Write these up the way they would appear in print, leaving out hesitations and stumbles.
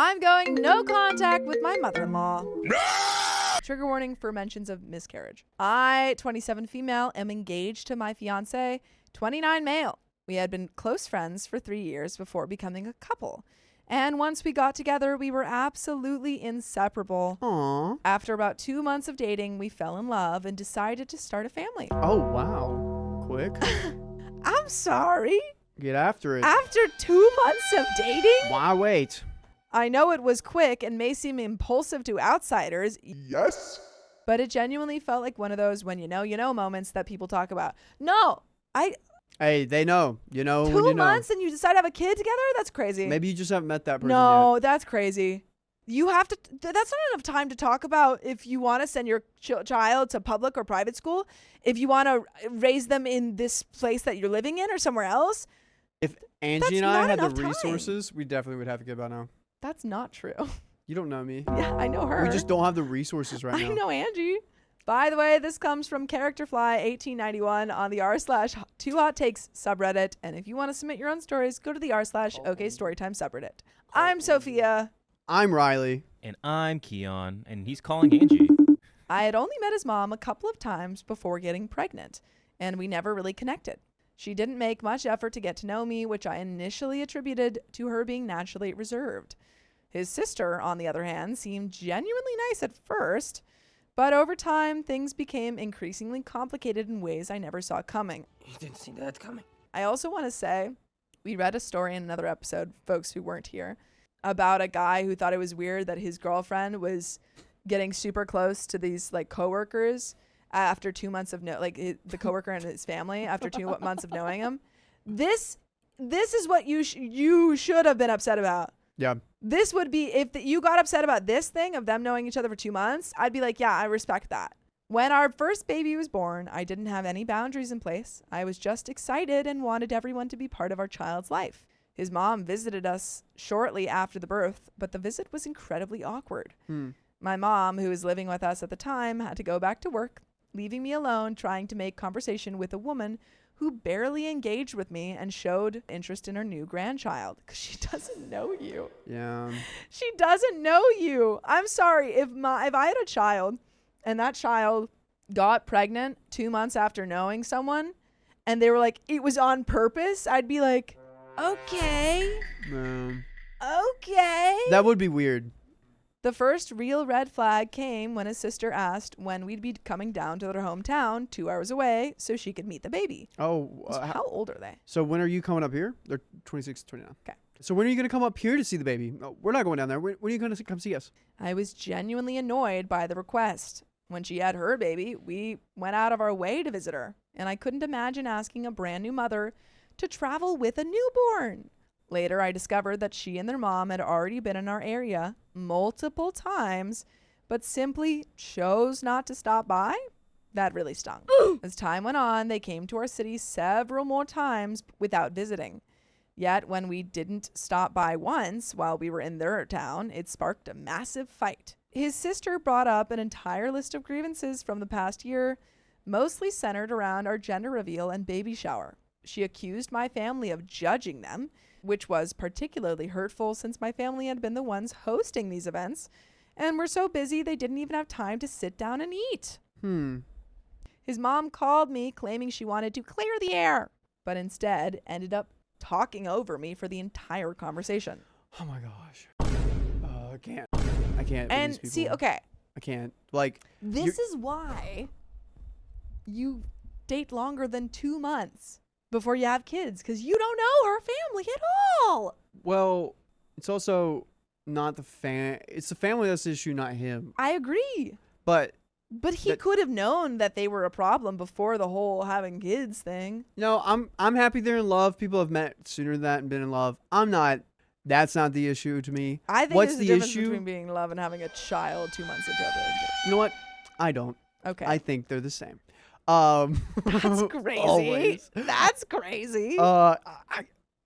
I'm going no contact with my mother-in-law. Trigger warning for mentions of miscarriage. I, 27 female, am engaged to my fiancé, 29 male. We had been close friends for 3 years before becoming a couple. And once we got together, we were absolutely inseparable. Aww. After about 2 months of dating, we fell in love and decided to start a family. Oh, wow. Quick. I'm sorry. Get after it. After 2 months of dating? Why wait? I know it was quick and may seem impulsive to outsiders. Yes. But it genuinely felt like one of those when you know moments that people talk about. No, Hey, they know. You know when 2 you know. months and you decide to have a kid together? That's crazy. Maybe you just haven't met that person No, yet. that's crazy. You have to, that's not enough time to talk about if you want to send your child to public or private school, if you want to raise them in this place that you're living in or somewhere else. If Angie That's and I not had the enough time. resources, we definitely would have a kid by now. That's not true. You don't know me. Yeah, I know her. We just don't have the resources right now. I know Angie. By the way, this comes from CharacterFly1891 on the r/TwoHotTakes subreddit. And if you want to submit your own stories, go to the r/OKStorytime subreddit. I'm Sophia. I'm Riley. And I'm Keon, and he's calling Angie. I had only met his mom a couple of times before getting pregnant, and we never really connected. She didn't make much effort to get to know me, which I initially attributed to her being naturally reserved. His sister, on the other hand, seemed genuinely nice at first, but over time, things became increasingly complicated in ways I never saw coming. You didn't see that coming. I also want to say, we read a story in another episode, folks who weren't here, about a guy who thought it was weird that his girlfriend was getting super close to these like coworkers after 2 months of the coworker and his family after 2 months of knowing him. This is what you should have been upset about. Yeah. This would be if you got upset about this thing of them knowing each other for 2 months. I'd be like, yeah, I respect that. When our first baby was born, I didn't have any boundaries in place. I was just excited and wanted everyone to be part of our child's life. His mom visited us shortly after the birth, but the visit was incredibly awkward. My mom, who was living with us at the time, had to go back to work, leaving me alone trying to make conversation with a woman who barely engaged with me and showed interest in her new grandchild because she doesn't know you. Yeah. She doesn't know you. I'm sorry. If I had a child and that child got pregnant 2 months after knowing someone and they were like, it was on purpose, I'd be like, okay. Okay. That would be weird. The first real red flag came when his sister asked when we'd be coming down to their hometown 2 hours away so she could meet the baby. Oh. So how old are they? So when are you coming up here? They're 26, 29. Okay. So when are you going to come up here to see the baby? Oh, we're not going down there. When are you going to come see us? I was genuinely annoyed by the request. When she had her baby, we went out of our way to visit her, and I couldn't imagine asking a brand new mother to travel with a newborn. Later, I discovered that she and their mom had already been in our area multiple times, but simply chose not to stop by. That really stung. As time went on, they came to our city several more times without visiting. Yet, when we didn't stop by once while we were in their town, it sparked a massive fight. His sister brought up an entire list of grievances from the past year, mostly centered around our gender reveal and baby shower. She accused my family of judging them, which was particularly hurtful since my family had been the ones hosting these events and were so busy they didn't even have time to sit down and eat. His mom called me claiming she wanted to clear the air, but instead ended up talking over me for the entire conversation. Oh my gosh. I can't. I can't. And with these see, people. okay, I can't. Like, this is why you date longer than 2 months before you have kids, because you don't know her family at all. well, it's also not it's the family that's the issue, not him. I agree. But he could have known that they were a problem before the whole having kids thing. no, I'm happy they're in love. People have met sooner than that and been in love. I'm not. That's not the issue to me. I think What's there's a the difference issue? between being in love and having a child 2 months into a relationship. You know what? I don't. Okay. I think they're the same. That's crazy. Always. That's crazy.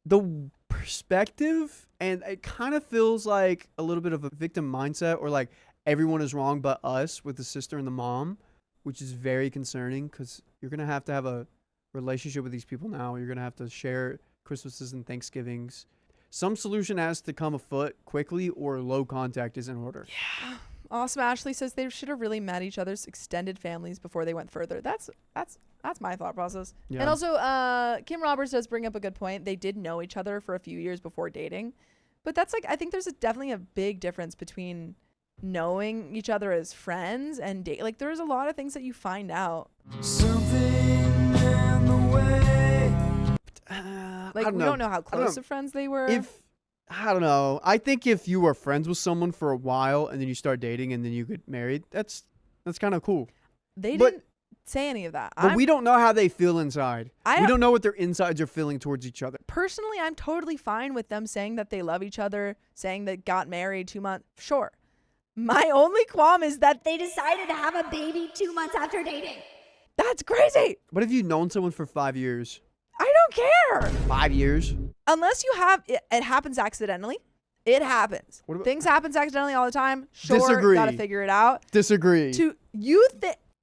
The perspective, and it kind of feels like a little bit of a victim mindset, or like everyone is wrong but us with the sister and the mom, which is very concerning because you're going to have a relationship with these people now. You're going to have to share Christmases and Thanksgivings. some solution has to come afoot quickly or low contact is in order. Yeah. Awesome Ashley says they should have really met each other's extended families before they went further. That's my thought process. Yeah. And also, Kim Roberts does bring up a good point. They did know each other for a few years before dating. But that's like, I think there's definitely a big difference between knowing each other as friends and date. Like, there's a lot of things that you find out. Something in the way. Like, we don't know how close of friends they were. I don't know. I think if you were friends with someone for a while and then you start dating and then you get married, that's kind of cool. They didn't say any of that. But we don't know how they feel inside. We don't know what their insides are feeling towards each other. Personally, I'm totally fine with them saying that they love each other, saying they got married 2 months. Sure. My only qualm is that They decided to have a baby 2 months after dating. that's crazy. What if you've known someone for 5 years? I don't care. 5 years? Unless you have, it happens accidentally. It happens. What about- Things happens accidentally all the time. Sure, Disagree. gotta figure it out. Disagree.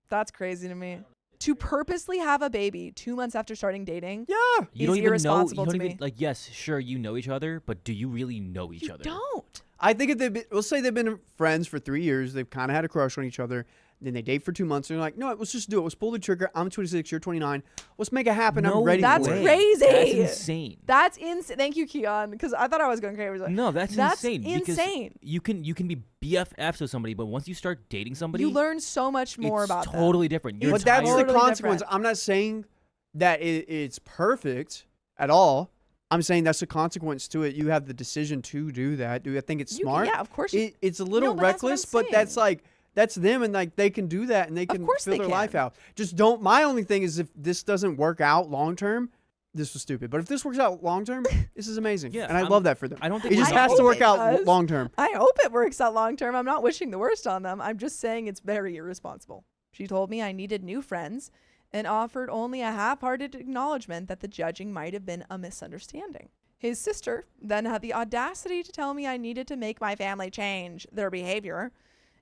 That's crazy to me. To purposely have a baby 2 months after starting dating. Yeah. You don't Is even know. irresponsible You don't to even me. like. Yes, sure, you know each other, but do you really know each You other? don't. I think if let's say they've been friends for 3 years, they've kind of had a crush on each other, then they date for 2 months, and they're like, no, let's just do it. Let's pull the trigger. I'm 26, you're 29. Let's make it happen. No I'm ready That's for it. crazy. That's insane. That's insane. Thank you, Keon, because I thought I was going crazy. No, that's insane. Because insane. you can be BFFs with somebody, but once you start dating somebody, You learn so much more it's about them. totally different. Your But that's the entire- Totally consequence. different. I'm not saying that it's perfect at all. I'm saying that's the consequence to it. You have the decision to do that. Do I think it's smart? Yeah, of course. It's a little No, but that's what I'm reckless, but that's saying. like that's them, and like they can do that, and they can course fill they their life can. out. Just don't. My only thing is if this doesn't work out long term, this was stupid. But if this works out long term, this is amazing. Yeah, and I love that for them. I don't think It just I has to hope work it out does. long term. I hope it works out long term. I'm not wishing the worst on them. I'm just saying it's very irresponsible. She told me I needed new friends and offered only a half-hearted acknowledgement that the judging might have been a misunderstanding. His sister then had the audacity to tell me I needed to make my family change their behavior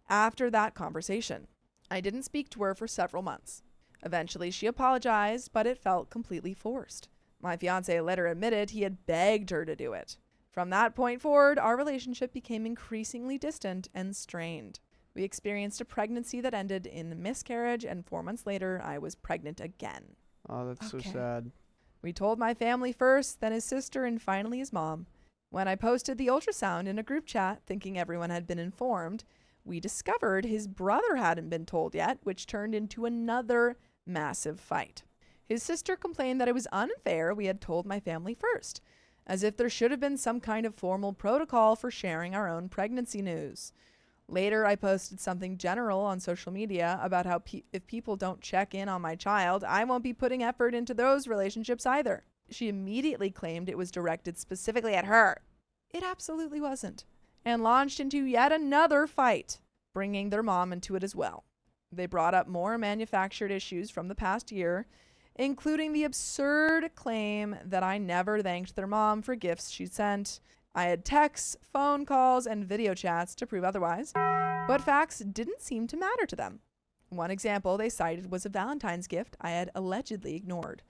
after that conversation. I didn't speak to her for several months. Eventually, she apologized, but it felt completely forced. My fiancé later admitted he had begged her to do it. From that point forward, our relationship became increasingly distant and strained. We experienced a pregnancy that ended in a miscarriage, and 4 months later, I was pregnant again. Oh, that's Okay. so sad. We told my family first, then his sister, and finally his mom. When I posted the ultrasound in a group chat, thinking everyone had been informed, we discovered his brother hadn't been told yet, which turned into another massive fight. His sister complained that it was unfair we had told my family first, as if there should have been some kind of formal protocol for sharing our own pregnancy news. Later, I posted something general on social media about how if people don't check in on my child, I won't be putting effort into those relationships either. She immediately claimed it was directed specifically at her. It absolutely wasn't, and launched into yet another fight, bringing their mom into it as well. They brought up more manufactured issues from the past year, including the absurd claim that I never thanked their mom for gifts she sent. I had texts, phone calls, and video chats to prove otherwise, but facts didn't seem to matter to them. One example they cited was a Valentine's gift I had allegedly ignored.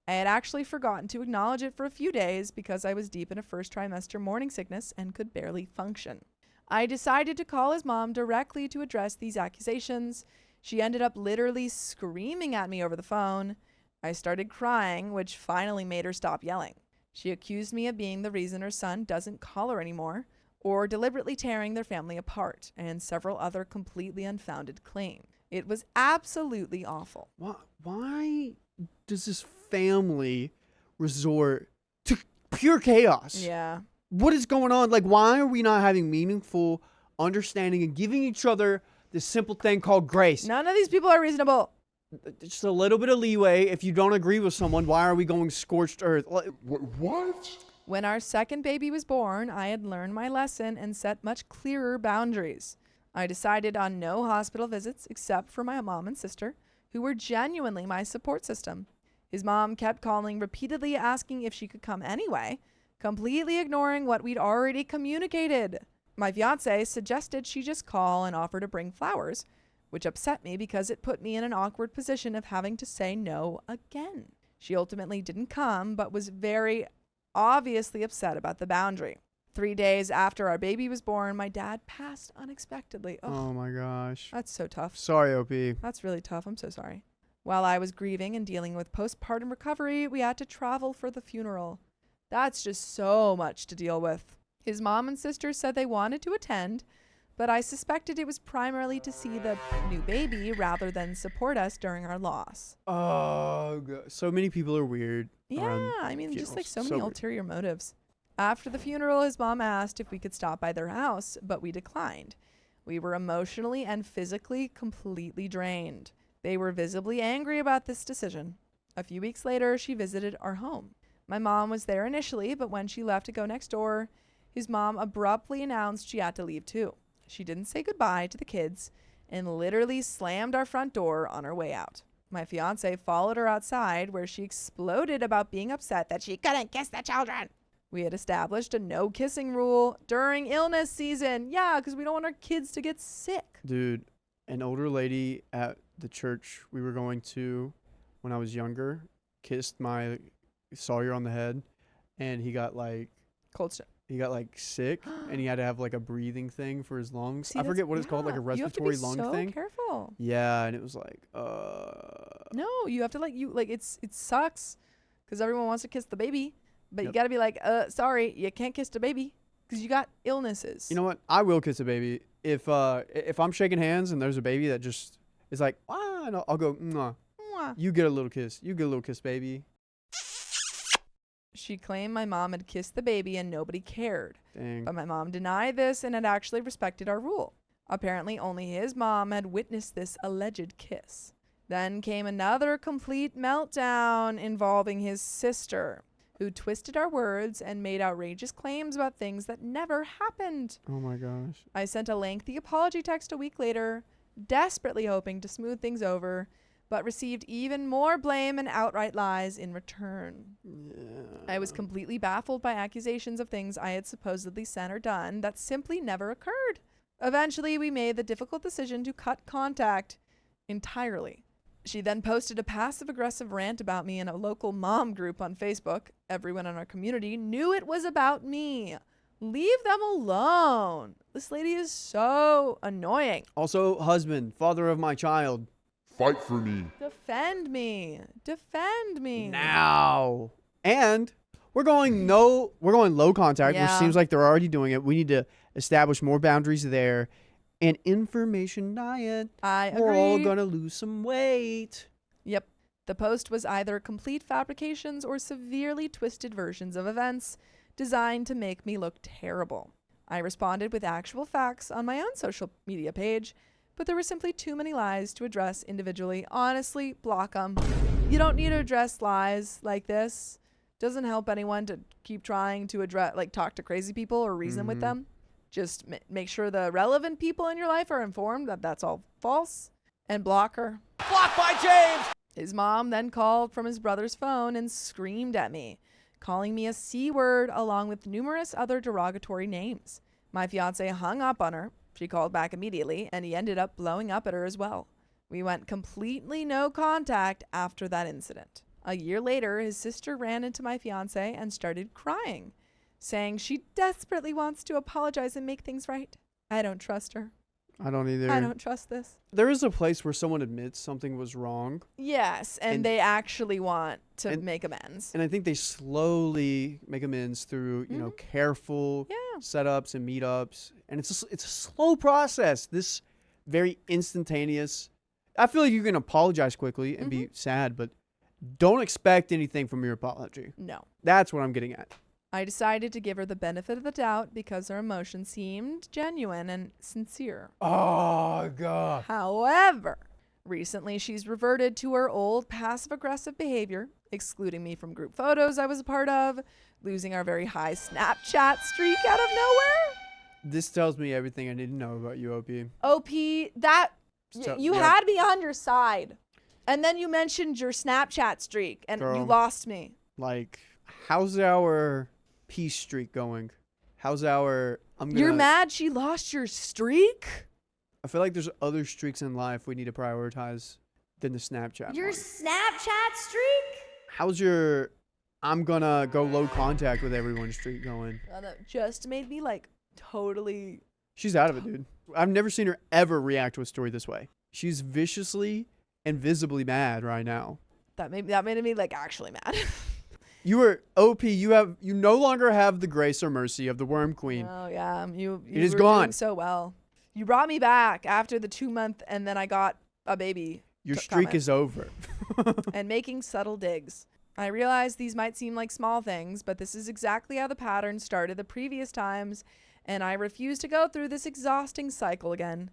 I had actually forgotten to acknowledge it for a few days because I was deep in a first trimester morning sickness and could barely function. I decided to call his mom directly to address these accusations. She ended up literally screaming at me over the phone. I started crying, which finally made her stop yelling. She accused me of being the reason her son doesn't call her anymore, or deliberately tearing their family apart, and several other completely unfounded claims. It was absolutely awful. Why does this family resort to pure chaos? Yeah. What is going on? Like, why are we not having meaningful understanding and giving each other this simple thing called grace? None of these people are reasonable. Just a little bit of leeway. If you don't agree with someone, why are we going scorched earth? What? When our second baby was born, I had learned my lesson and set much clearer boundaries. I decided on no hospital visits except for my mom and sister, who were genuinely my support system. His mom kept calling repeatedly asking if she could come anyway, completely ignoring what we'd already communicated. My fiancé suggested she just call and offer to bring flowers, which upset me because it put me in an awkward position of having to say no again. She ultimately didn't come, but was very obviously upset about the boundary. 3 days after our baby was born, my dad passed unexpectedly. Oh my gosh. That's so tough. Sorry, OP. That's really tough. I'm so sorry. While I was grieving and dealing with postpartum recovery, we had to travel for the funeral. That's just so much to deal with. His mom and sister said they wanted to attend, but I suspected it was primarily to see the new baby rather than support us during our loss. Oh, God. So many people are weird. Yeah, I mean, just like funerals. so So many weird. ulterior motives. After the funeral, his mom asked if we could stop by their house, but we declined. We were emotionally and physically completely drained. They were visibly angry about this decision. A few weeks later, she visited our home. My mom was there initially, but when she left to go next door, his mom abruptly announced she had to leave too. She didn't say goodbye to the kids and literally slammed our front door on her way out. My fiancé followed her outside, where she exploded about being upset that she couldn't kiss the children. We had established a no kissing rule during illness season. Yeah, because we don't want our kids to get sick. Dude, an older lady at the church we were going to when I was younger kissed my Sawyer on the head, and he got like sick, and he had to have like a breathing thing for his lungs. See, I forget what it's called, like a respiratory lung you have to be so thing. careful. Yeah, and it was like, No, you have to it sucks because everyone wants to kiss the baby, but you Yep. got to be like, sorry, you can't kiss the baby because you got illnesses. You know what? I will kiss a baby if I'm shaking hands and there's a baby that just is like, and I'll go, mwah. Mwah. You get a little kiss. You get a little kiss, baby. She claimed my mom had kissed the baby and nobody cared. Dang. But my mom denied this and had actually respected our rule. Apparently, only his mom had witnessed this alleged kiss. Then came another complete meltdown involving his sister, who twisted our words and made outrageous claims about things that never happened. Oh my gosh. I sent a lengthy apology text a week later, desperately hoping to smooth things over, but received even more blame and outright lies in return. Yeah. I was completely baffled by accusations of things I had supposedly said or done that simply never occurred. Eventually, we made the difficult decision to cut contact entirely. She then posted a passive-aggressive rant about me in a local mom group on Facebook. Everyone in our community knew it was about me. Leave them alone. This lady is so annoying. Also, husband, father of my child. Fight for me. Defend me. Defend me. Now. And we're going low contact, Yeah. which seems like they're already doing it. We need to establish more boundaries there. And information diet. I agree. We're all going to lose some weight. Yep. The post was either complete fabrications or severely twisted versions of events designed to make me look terrible. I responded with actual facts on my own social media page, but there were simply too many lies to address individually. Honestly, block them. You don't need to address lies like this. Doesn't help anyone to keep trying to talk to crazy people or reason with them. Just make sure the relevant people in your life are informed that that's all false, and block her. Blocked by James! His mom then called from his brother's phone and screamed at me, calling me a C word along with numerous other derogatory names. My fiance hung up on her. She called back immediately, and he ended up blowing up at her as well. We went completely no contact after that incident. A year later, his sister ran into my fiance and started crying, saying she desperately wants to apologize and make things right. I don't trust her. I don't either. I don't trust this. There is a place where someone admits something was wrong. Yes, and they actually want to make amends. And I think they slowly make amends through, you know, careful setups and meetups. And it's a slow process. This very instantaneous. I feel like you can apologize quickly and be sad, but don't expect anything from your apology. No. That's what I'm getting at. I decided to give her the benefit of the doubt because her emotions seemed genuine and sincere. Oh, God. However, recently she's reverted to her old passive-aggressive behavior, excluding me from group photos I was a part of, losing our very high Snapchat streak out of nowhere. This tells me everything I need to know about you, OP. OP, you Yep. had me on your side. And then you mentioned your Snapchat streak, and you Girl. lost me. Like, how's our peace streak going? How's our... You're mad she lost your streak? I feel like there's other streaks in life we need to prioritize than the Snapchat Your one. Snapchat streak? How's your I'm gonna go low contact with everyone streak going. That just made me like totally. She's out of it, dude. I've never seen her ever react to a story this way. She's viciously and visibly mad right now. That made me like actually mad. You were OP. You no longer have the grace or mercy of the Worm Queen. Oh yeah, you It is were gone. doing so well. You brought me back after the 2-month, and then I got a baby. Your streak comment. is over. And making subtle digs. I realize these might seem like small things, but this is exactly how the pattern started the previous times, and I refuse to go through this exhausting cycle again.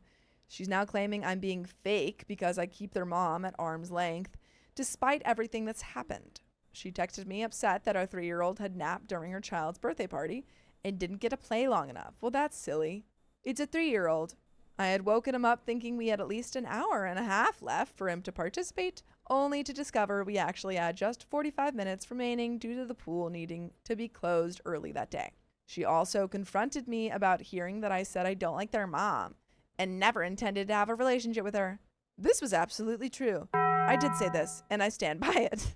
She's now claiming I'm being fake because I keep their mom at arm's length, despite everything that's happened. She texted me upset that our 3-year-old had napped during her child's birthday party and didn't get to play long enough. Well, that's silly. It's a 3-year-old. I had woken him up thinking we had at least an hour and a half left for him to participate, only to discover we actually had just 45 minutes remaining due to the pool needing to be closed early that day. She also confronted me about hearing that I said I don't like their mom and never intended to have a relationship with her. This was absolutely true. I did say this, and I stand by it.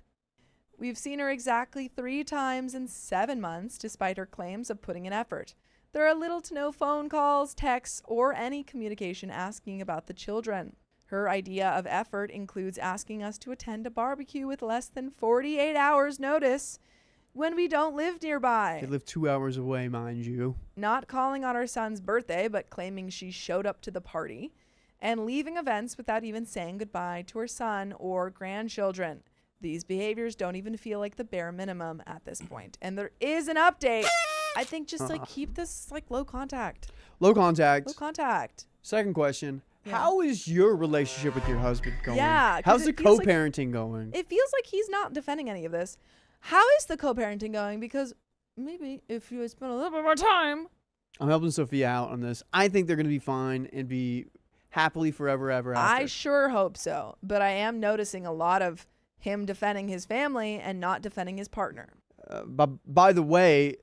We've seen her exactly 3 times in 7 months, despite her claims of putting in effort. There are little to no phone calls, texts, or any communication asking about the children. Her idea of effort includes asking us to attend a barbecue with less than 48 hours notice when we don't live nearby. They live 2 hours away, mind you. Not calling on our son's birthday, but claiming she showed up to the party, and leaving events without even saying goodbye to her son or grandchildren. These behaviors don't even feel like the bare minimum at this point. And there is an update. I think just like keep this like low contact. Low contact. Low contact. Second question. Yeah. How is your relationship with your husband going? Yeah, 'cause How's the it feels like- co-parenting going? It feels like he's not defending any of this. How is the co-parenting going? Because maybe if you had spent a little bit more time. I'm helping Sophia out on this. I think they're going to be fine and be happily forever ever after. I sure hope so. But I am noticing a lot of him defending his family and not defending his partner. But by the way,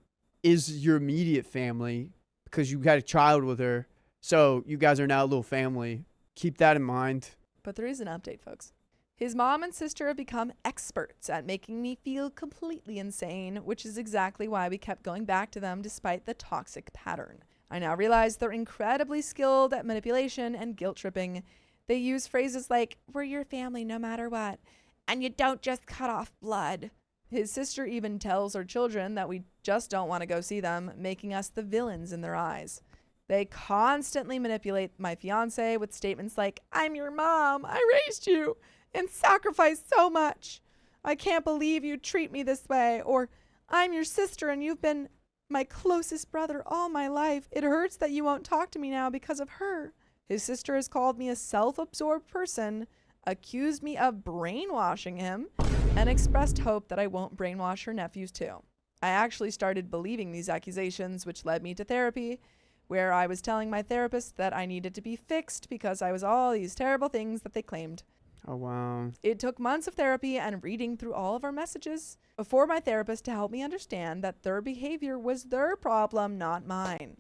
is your immediate family, because you had a child with her, so you guys are now a little family. Keep that in mind. But there is an update, folks. His mom and sister have become experts at making me feel completely insane, which is exactly why we kept going back to them despite the toxic pattern. I now realize they're incredibly skilled at manipulation and guilt tripping. They use phrases like, "We're your family no matter what, and you don't just cut off blood." His sister even tells her children that we just don't want to go see them, making us the villains in their eyes. They constantly manipulate my fiancé with statements like, "I'm your mom, I raised you, and sacrificed so much. I can't believe you treat me this way," or "I'm your sister and you've been my closest brother all my life. It hurts that you won't talk to me now because of her." His sister has called me a self-absorbed person, accused me of brainwashing him, and expressed hope that I won't brainwash her nephews too. I actually started believing these accusations, which led me to therapy, where I was telling my therapist that I needed to be fixed because I was all these terrible things that they claimed. Oh, wow. It took months of therapy and reading through all of our messages for my therapist to help me understand that their behavior was their problem, not mine.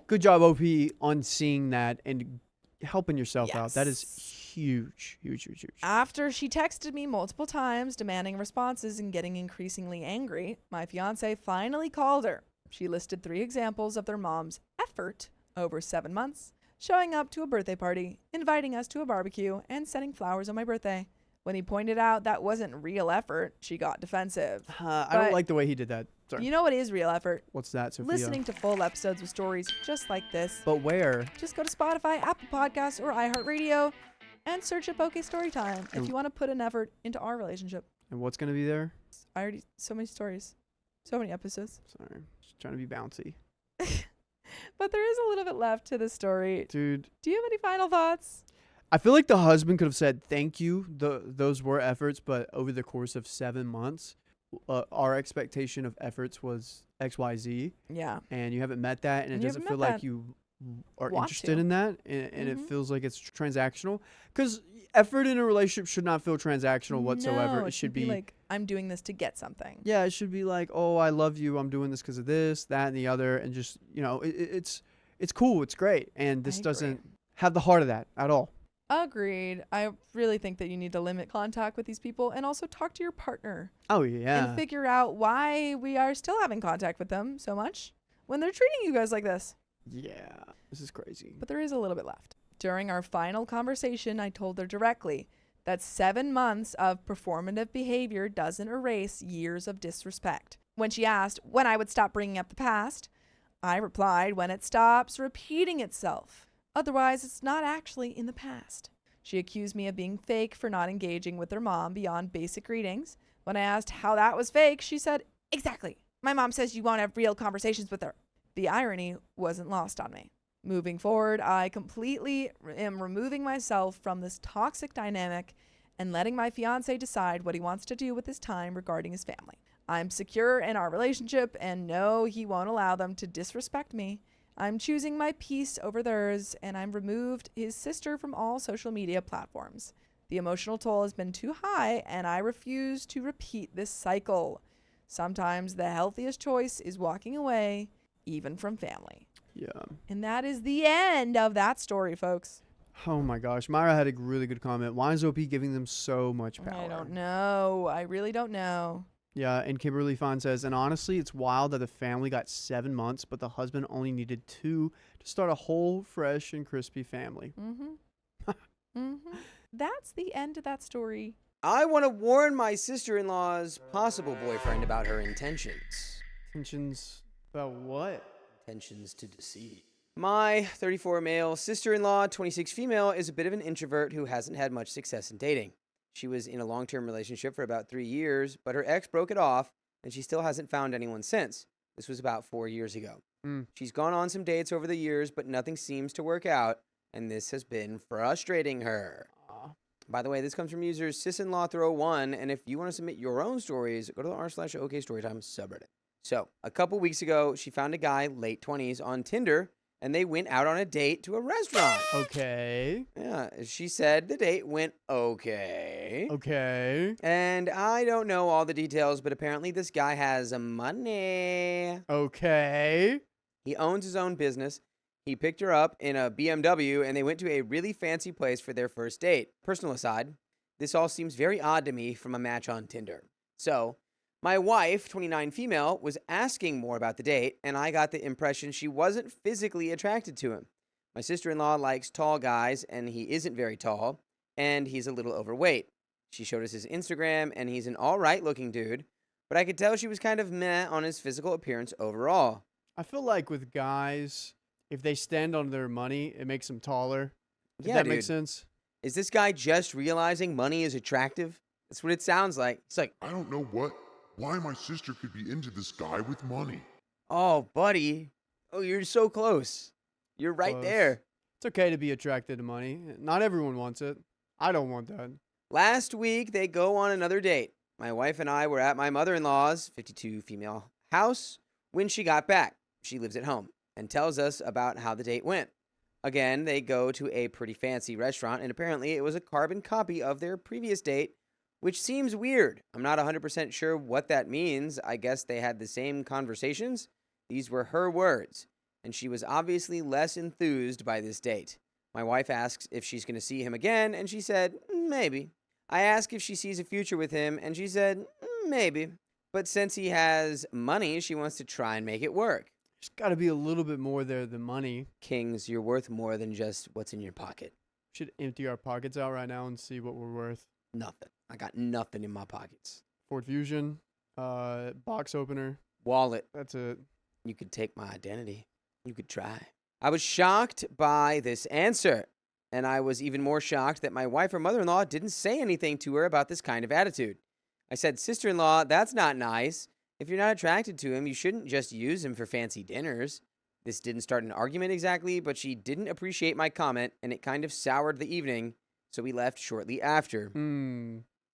Good job, OP, on seeing that and helping yourself out. That is Yes. huge, huge, huge, huge. After she texted me multiple times demanding responses and getting increasingly angry, my fiance finally called her. She listed 3 examples of their mom's effort over 7 months, showing up to a birthday party, inviting us to a barbecue, and sending flowers on my birthday. When he pointed out that wasn't real effort, she got defensive. I But- don't like the way he did that. Sorry. You know what is real effort? What's that, Sophia? Listening to full episodes with stories just like this. But where? Just go to Spotify, Apple Podcasts, or iHeartRadio and search up OK Storytime if And- you want to put an effort into our relationship. And what's going to be there? So many stories, so many episodes. Sorry. Just trying to be bouncy. But there is a little bit left to the story. Dude, Do you have any final thoughts? I feel like the husband could have said, thank you. Those were efforts, but over the course of 7 months, our expectation of efforts was XYZ, Yeah. and you haven't met that, and it You doesn't haven't feel met like that. you are Want interested to. in that, and it Mhm. feels like it's transactional. Because effort in a relationship should not feel transactional whatsoever. No, It should be like, I'm doing this to get something. yeah, it should be like, oh, I love you. I'm doing this because of this, that, and the other, and just it's cool. It's great, and this I agree. doesn't have the heart of that at all. Agreed. I really think that you need to limit contact with these people and also talk to your partner Oh, yeah. and figure out why we are still having contact with them so much when they're treating you guys like this. Yeah. This is crazy. But there is a little bit left. During our final conversation, I told her directly that 7 months of performative behavior doesn't erase years of disrespect. When she asked when I would stop bringing up the past, I replied when it stops repeating itself. Otherwise, it's not actually in the past. She accused me of being fake for not engaging with her mom beyond basic greetings. When I asked how that was fake, she said, "Exactly. My mom says you won't have real conversations with her." The irony wasn't lost on me. Moving forward, I completely am removing myself from this toxic dynamic and letting my fiancé decide what he wants to do with his time regarding his family. I'm secure in our relationship and know he won't allow them to disrespect me. I'm choosing my peace over theirs, and I've removed his sister from all social media platforms. The emotional toll has been too high, and I refuse to repeat this cycle. Sometimes the healthiest choice is walking away, even from family. Yeah. And that is the end of that story, folks. Oh my gosh. Myra had a really good comment. Why is OP giving them so much power? I don't know. I really don't know. Yeah, and Kimberly Fine says, and honestly, it's wild that the family got 7 months, but the husband only needed 2 to start a whole fresh and crispy family. That's the end of that story. I want to warn my sister-in-law's possible boyfriend about her intentions. Intentions about what? Intentions to deceive. My 34 male sister-in-law, 26 female, is a bit of an introvert who hasn't had much success in dating. She was in a long-term relationship for about 3 years, but her ex broke it off, and she still hasn't found anyone since. This was about 4 years ago. She's gone on some dates over the years, but nothing seems to work out, and this has been frustrating her. By the way, this comes from user sisinlaw301, and if you want to submit your own stories, go to the r/OKStorytime subreddit. So, a couple weeks ago, she found a guy, late 20s, on Tinder, and they went out on a date to a restaurant. Okay. Yeah, she said the date went okay. Okay. And I don't know all the details, but apparently this guy has money. Okay. He owns his own business. He picked her up in a BMW, and they went to a really fancy place for their first date. Personal aside, this all seems very odd to me from a match on Tinder. So, my wife, 29 female, was asking more about the date, and I got the impression she wasn't physically attracted to him. My sister-in-law likes tall guys, and he isn't very tall, and he's a little overweight. She showed us his Instagram, and he's an all-right-looking dude, but I could tell she was kind of meh on his physical appearance overall. I feel like with guys, if they stand on their money, it makes them taller. If Yeah, that dude. makes sense. Is this guy just realizing money is attractive? That's what it sounds like. It's like, I don't know why my sister could be into this guy with money. oh, buddy. Oh, you're so close. You're right Close. there. It's okay to be attracted to money. Not everyone wants it. I don't want that. Last week, they go on another date. My wife and I were at my mother-in-law's, 52 female, house when she got back. She lives at home and tells us about how the date went. Again, they go to a pretty fancy restaurant, and apparently it was a carbon copy of their previous date, which seems weird. I'm not 100% sure what that means. I guess they had the same conversations. These were her words, and she was obviously less enthused by this date. My wife asks if she's going to see him again, and she said, maybe. I ask if she sees a future with him, and she said, maybe. But since he has money, she wants to try and make it work. There's got to be a little bit more there than money. Kings, you're worth more than just what's in your pocket. Should empty our pockets out right now and see what we're worth. Nothing. I got nothing in my pockets. Ford Fusion, box opener. Wallet. That's it. You could take my identity. You could try. I was shocked by this answer, and I was even more shocked that my wife or mother-in-law didn't say anything to her about this kind of attitude. I said, sister-in-law, that's not nice. If you're not attracted to him, you shouldn't just use him for fancy dinners. This didn't start an argument exactly, but she didn't appreciate my comment, and it kind of soured the evening, so we left shortly after.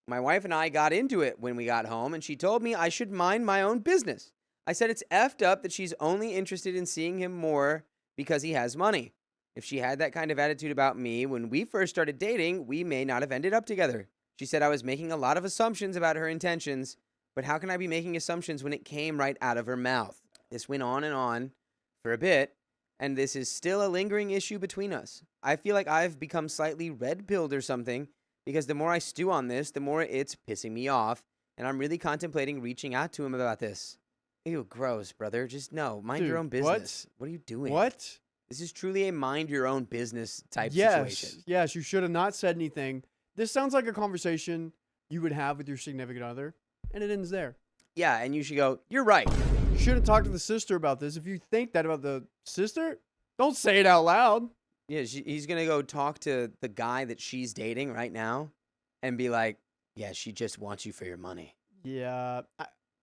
My wife and I got into it when we got home, and she told me I should mind my own business. I said it's effed up that she's only interested in seeing him more because he has money. If she had that kind of attitude about me when we first started dating, we may not have ended up together. She said I was making a lot of assumptions about her intentions, but how can I be making assumptions when it came right out of her mouth? This went on and on for a bit, and this is still a lingering issue between us. I feel like I've become slightly red-pilled or something, because the more I stew on this, the more it's pissing me off, and I'm really contemplating reaching out to him about this. Ew, gross, brother. Just no. Mind your Dude, own business. What are you doing? What? This is truly a mind your own business type Yes. situation. Yes, you should have not said anything. This sounds like a conversation you would have with your significant other, and it ends there. Yeah, and you should go, you're right. You shouldn't talk to the sister about this. If you think that about the sister, don't say it out loud. Yeah, he's going to go talk to the guy that she's dating right now and be like, yeah, she just wants you for your money. Yeah,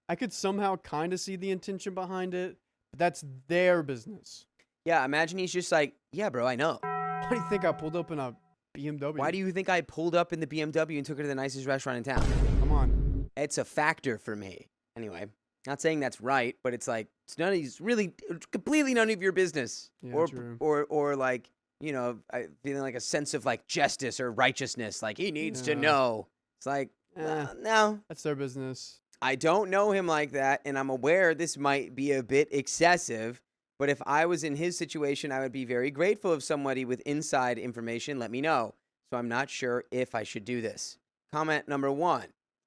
I could somehow kind of see the intention behind it, but that's their business. Yeah, imagine he's just like, yeah, bro, I know. Why do you think I pulled up in a BMW? Why do you think I pulled up in the BMW and took her to the nicest restaurant in town? Come on. It's a factor for me. Anyway, not saying that's right, but it's like, it's really completely none of your business. Yeah, true. Or like, you know, feeling like a sense of like justice or righteousness. Like he needs to know. It's like, no. That's their business. I don't know him like that, and I'm aware this might be a bit excessive, but if I was in his situation, I would be very grateful if somebody with inside information let me know. So I'm not sure if I should do this. Comment number 1.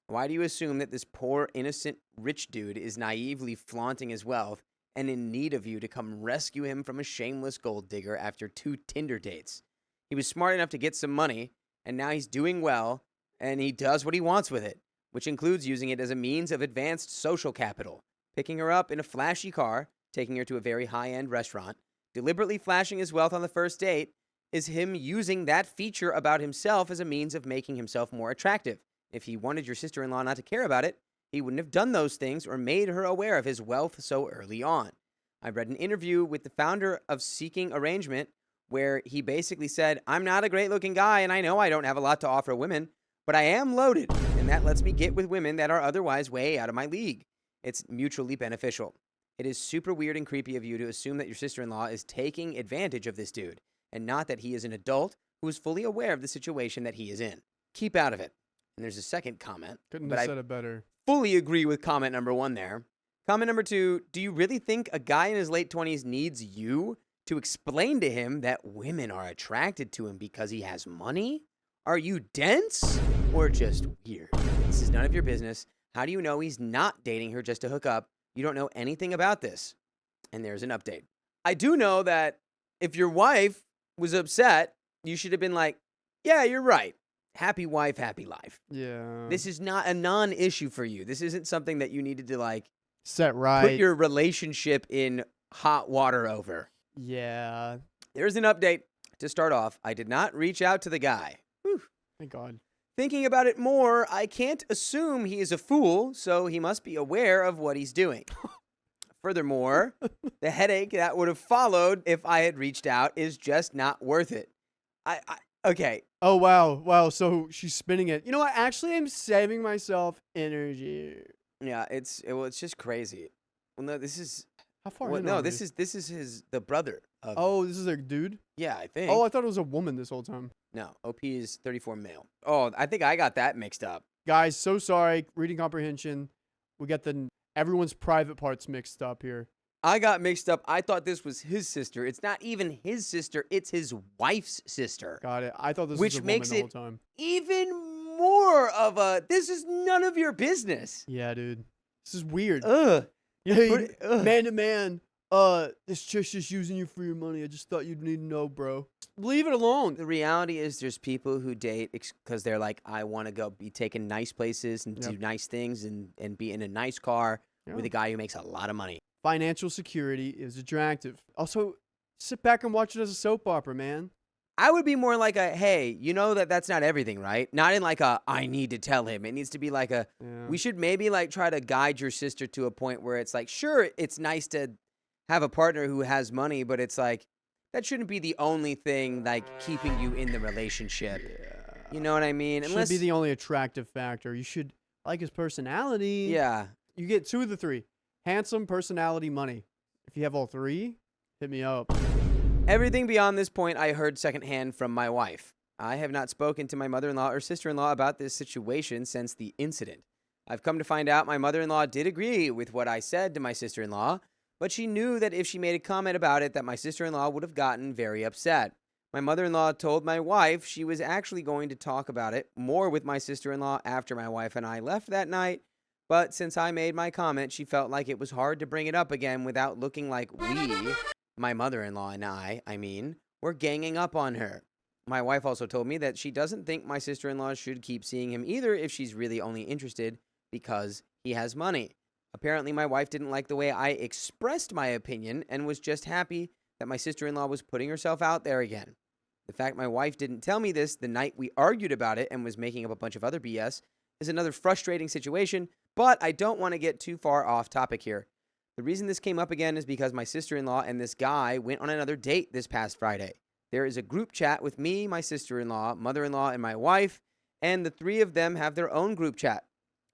Why do you assume that this poor, innocent, rich dude is naively flaunting his wealth and in need of you to come rescue him from a shameless gold digger after 2 Tinder dates? He was smart enough to get some money, and now he's doing well, and he does what he wants with it, which includes using it as a means of advanced social capital, picking her up in a flashy car, taking her to a very high-end restaurant, deliberately flashing his wealth on the first date, is him using that feature about himself as a means of making himself more attractive. If he wanted your sister-in-law not to care about it, he wouldn't have done those things or made her aware of his wealth so early on. I read an interview with the founder of Seeking Arrangement where he basically said, I'm not a great-looking guy, and I know I don't have a lot to offer women, but I am loaded, and that lets me get with women that are otherwise way out of my league. It's mutually beneficial. It is super weird and creepy of you to assume that your sister-in-law is taking advantage of this dude, and not that he is an adult who is fully aware of the situation that he is in. Keep out of it. And there's a second comment. Couldn't but have said it better. Fully agree with comment number 1 there. Comment number 2, do you really think a guy in his late 20s needs you to explain to him that women are attracted to him because he has money? Are you dense or just weird? This is none of your business. How do you know he's not dating her just to hook up? You don't know anything about this. And there's an update. I do know that if your wife was upset, you should have been like, yeah, you're right. Happy wife, happy life. Yeah. This is not a non-issue for you. This isn't something that you needed to like set right. put your relationship in hot water over. Yeah. There's an update. To start off, I did not reach out to the guy. Whew. Thank God. Thinking about it more, I can't assume he is a fool, so he must be aware of what he's doing. Furthermore, the headache that would have followed if I had reached out is just not worth it. Okay. Oh, wow. So she's spinning it. You know what? Actually, I'm saving myself energy. Yeah, it's just crazy. Well, no, this is How far well, in no, are this we? is the brother of. Oh, this is their dude? Yeah, I think. Oh, I thought it was a woman this whole time. No, OP is 34 male. Oh, I think I got that mixed up. Guys, so sorry. Reading comprehension. We got everyone's private parts mixed up here. I got mixed up. I thought this was his sister. It's not even his sister. It's his wife's sister. Got it. I thought this Which was a makes woman the it whole time. even more of a, this is none of your business. Yeah, dude. This is weird. Ugh. Hey, man to man. This chick's just using you for your money. I just thought you'd need to know, bro. Leave it alone. The reality is there's people who date because they're like, I want to go be taking nice places and do nice things and be in a nice car with a guy who makes a lot of money. Financial security is attractive. Also, sit back and watch it as a soap opera, man. I would be more like a, hey, you know that's not everything, right? Not in like a, I need to tell him. It needs to be like a, we should maybe like try to guide your sister to a point where it's like, sure, it's nice to have a partner who has money, but it's like, that shouldn't be the only thing like keeping you in the relationship. Yeah. You know what I mean? Should be the only attractive factor. You should like his personality. Yeah. You get 2 of the 3. Handsome, personality, money. If you have all 3, hit me up. Everything beyond this point I heard secondhand from my wife. I have not spoken to my mother-in-law or sister-in-law about this situation since the incident. I've come to find out my mother-in-law did agree with what I said to my sister-in-law, but she knew that if she made a comment about it that my sister-in-law would have gotten very upset. My mother-in-law told my wife she was actually going to talk about it more with my sister-in-law after my wife and I left that night, but since I made my comment, she felt like it was hard to bring it up again without looking like we, my mother-in-law and I mean, were ganging up on her. My wife also told me that she doesn't think my sister-in-law should keep seeing him either if she's really only interested because he has money. Apparently, my wife didn't like the way I expressed my opinion and was just happy that my sister-in-law was putting herself out there again. The fact my wife didn't tell me this the night we argued about it and was making up a bunch of other BS is another frustrating situation, but I don't want to get too far off topic here. The reason this came up again is because my sister-in-law and this guy went on another date this past Friday. There is a group chat with me, my sister-in-law, mother-in-law, and my wife, and the three of them have their own group chat.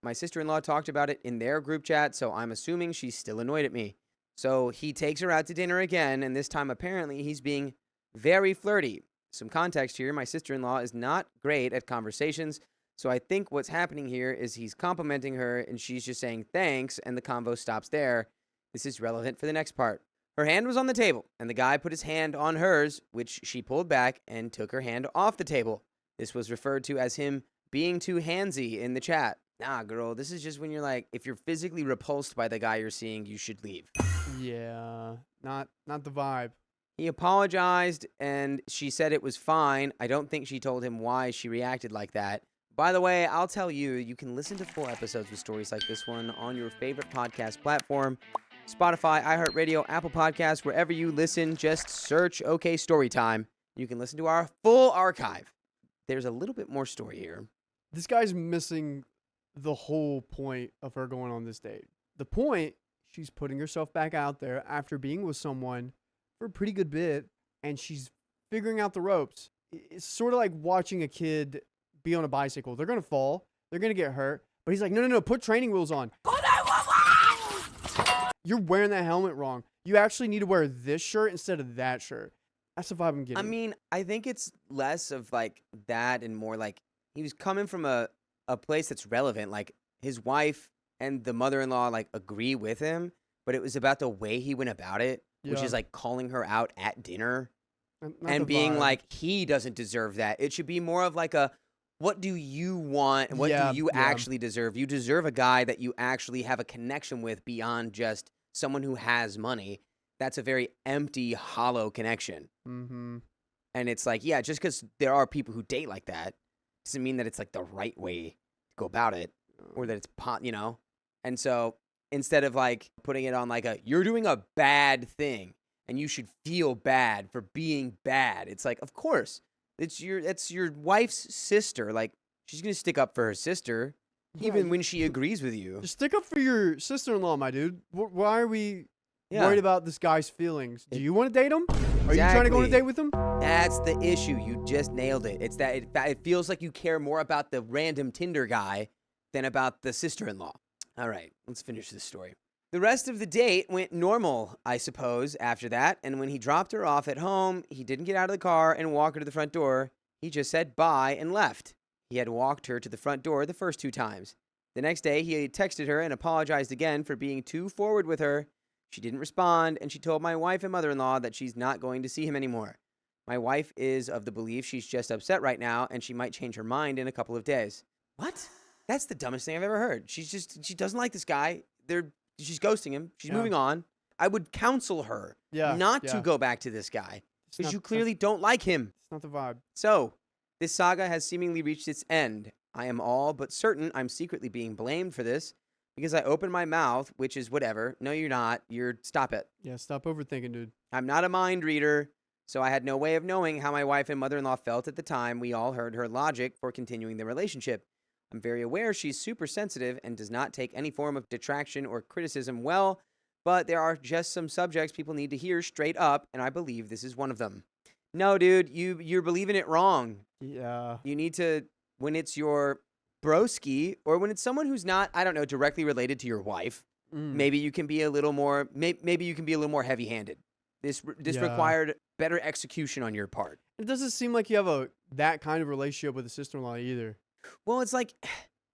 My sister-in-law talked about it in their group chat, so I'm assuming she's still annoyed at me. So he takes her out to dinner again, and this time apparently he's being very flirty. Some context here, my sister-in-law is not great at conversations, so I think what's happening here is he's complimenting her, and she's just saying thanks, and the convo stops there. This is relevant for the next part. Her hand was on the table, and the guy put his hand on hers, which she pulled back and took her hand off the table. This was referred to as him being too handsy in the chat. Nah, girl, this is just when you're like, if you're physically repulsed by the guy you're seeing, you should leave. Yeah, not the vibe. He apologized, and she said it was fine. I don't think she told him why she reacted like that. By the way, I'll tell you, you can listen to full episodes with stories like this one on your favorite podcast platform. Spotify, iHeartRadio, Apple Podcasts, wherever you listen, just search OK Storytime. You can listen to our full archive. There's a little bit more story here. This guy's missing the whole point of her going on this date. The point, she's putting herself back out there after being with someone for a pretty good bit, and she's figuring out the ropes. It's sort of like watching a kid be on a bicycle. They're going to fall. They're going to get hurt. But he's like, no, put training wheels on. You're wearing that helmet wrong. You actually need to wear this shirt instead of that shirt. That's the vibe I'm getting. I mean, I think it's less of like that and more like he was coming from a place that's relevant. Like his wife and the mother-in-law like agree with him, but it was about the way he went about it, which is like calling her out at dinner and being like, he doesn't deserve that. It should be more of like a, what do you want and what do you actually deserve? You deserve a guy that you actually have a connection with beyond just someone who has money. That's a very empty, hollow connection. Mm-hmm. And it's like, yeah, just because there are people who date like that doesn't mean that it's like the right way to go about it or that it's, you know? And so instead of like putting it on like a, you're doing a bad thing and you should feel bad for being bad. It's like, of course, it's your wife's sister. Like, she's going to stick up for her sister even when she agrees with you. Just stick up for your sister-in-law, my dude. Why are we worried about this guy's feelings? Do you want to date him? Are you trying to go on a date with him? That's the issue. You just nailed it. It's that it feels like you care more about the random Tinder guy than about the sister-in-law. All right, let's finish this story. The rest of the date went normal, I suppose, after that. And when he dropped her off at home, he didn't get out of the car and walk her to the front door. He just said bye and left. He had walked her to the front door the first 2 times. The next day, he texted her and apologized again for being too forward with her. She didn't respond, and she told my wife and mother-in-law that she's not going to see him anymore. My wife is of the belief she's just upset right now, and she might change her mind in a couple of days. What? That's the dumbest thing I've ever heard. She doesn't like this guy. She's ghosting him. She's moving on. I would counsel her not to go back to this guy because you clearly don't like him. It's not the vibe. So, this saga has seemingly reached its end. I am all but certain I'm secretly being blamed for this because I opened my mouth, which is whatever. No, you're not. Stop it. Yeah, stop overthinking, dude. I'm not a mind reader, so I had no way of knowing how my wife and mother-in-law felt at the time we all heard her logic for continuing the relationship. I'm very aware she's super sensitive and does not take any form of detraction or criticism well, but there are just some subjects people need to hear straight up, and I believe this is one of them. No, dude, you're believing it wrong. Yeah. You need to, when it's your broski, or when it's someone who's not, I don't know, directly related to your wife, maybe you can be a little more, maybe you can be a little more heavy-handed. This required better execution on your part. It doesn't seem like you have that kind of relationship with a sister-in-law either. Well, it's like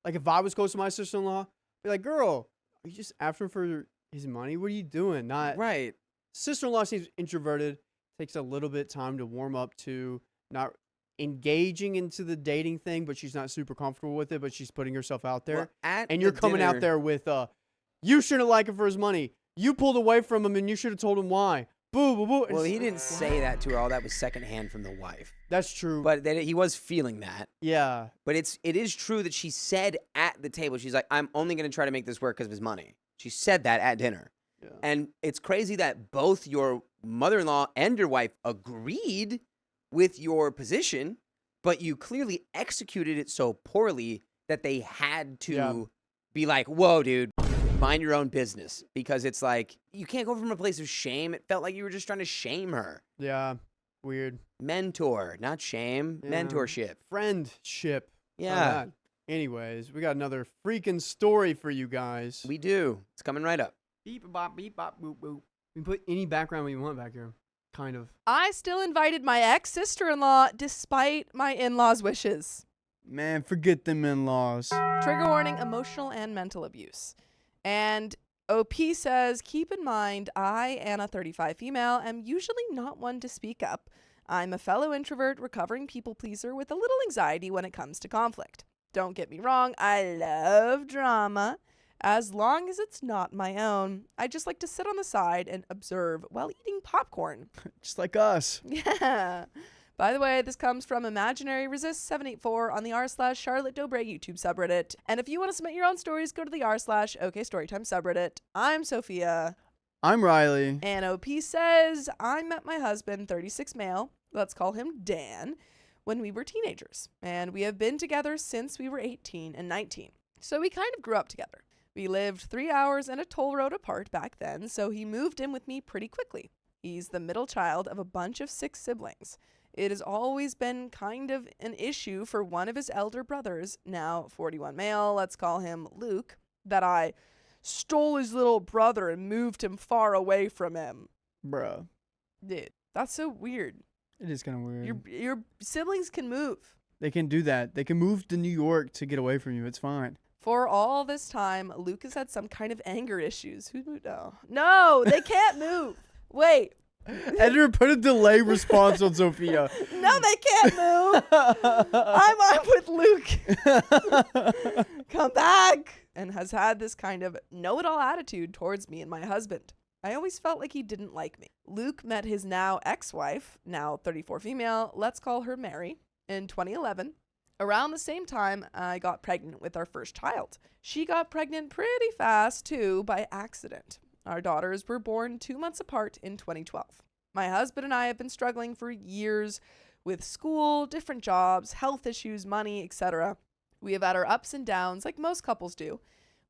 if I was close to my sister-in-law, I'd be like, girl, are you just after for his money? What are you doing? Not Right. Sister-in-law seems introverted. Takes a little bit time to warm up to not engaging into the dating thing, but she's not super comfortable with it. But she's putting herself out there. Well, at And the you're coming out dinner- there with, you shouldn't like him for his money. You pulled away from him, and you should have told him why. Boo, boo, boo. Well, It's he like, didn't say that to her. All that was secondhand from the wife. That's true. But that he was feeling that. yeah. But it is true that she said at the table, she's like, I'm only going to try to make this work because of his money. She said that at dinner. Yeah. And it's crazy that both your mother-in-law and your wife agreed with your position, but you clearly executed it so poorly that they had to be like, whoa, dude, mind your own business. Because it's like, you can't go from a place of shame. It felt like you were just trying to shame her. Yeah. Weird. Mentor, not shame. Yeah. Mentorship. Friendship. How Yeah, about that? Anyways, we got another freaking story for you guys. we do. It's coming right up. Beep bop boop boop. We can put any background we want back here. Kind of. I still invited my ex-sister-in-law despite my in-laws' wishes. Man, forget them in-laws. Trigger warning, emotional and mental abuse. And OP says, keep in mind, I, Anna, 35 female, am usually not one to speak up. I'm a fellow introvert, recovering people pleaser with a little anxiety when it comes to conflict. Don't get me wrong, I love drama. As long as it's not my own, I just like to sit on the side and observe while eating popcorn. Just like us. Yeah. By the way, this comes from Imaginary Resist 784 on the r/CharlotteDobreyoutube subreddit. And if you want to submit your own stories, go to the r/OKStorytime subreddit. I'm Sophia. I'm Riley. And OP says, I met my husband, 36 male, let's call him Dan, when we were teenagers. And we have been together since we were 18 and 19. So we kind of grew up together. We lived 3 hours and a toll road apart back then, so he moved in with me pretty quickly. He's the middle child of a bunch of 6 siblings. It has always been kind of an issue for one of his elder brothers, now 41 male, let's call him Luke, that I stole his little brother and moved him far away from him. Bruh. Dude, that's so weird. It is kind of weird. Your siblings can move. They can do that. They can move to New York to get away from you. It's fine. For all this time, Luke has had some kind of anger issues. Who moved? No, they can't move. Wait. Editor, put a delay response on Sophia. No, they can't move. I'm with Luke. Come back. And has had this kind of know-it-all attitude towards me and my husband. I always felt like he didn't like me. Luke met his now ex-wife, now 34 female, let's call her Mary, in 2011. Around the same time, I got pregnant with our first child. She got pregnant pretty fast, too, by accident. Our daughters were born 2 months apart in 2012. My husband and I have been struggling for years with school, different jobs, health issues, money, etc. We have had our ups and downs like most couples do.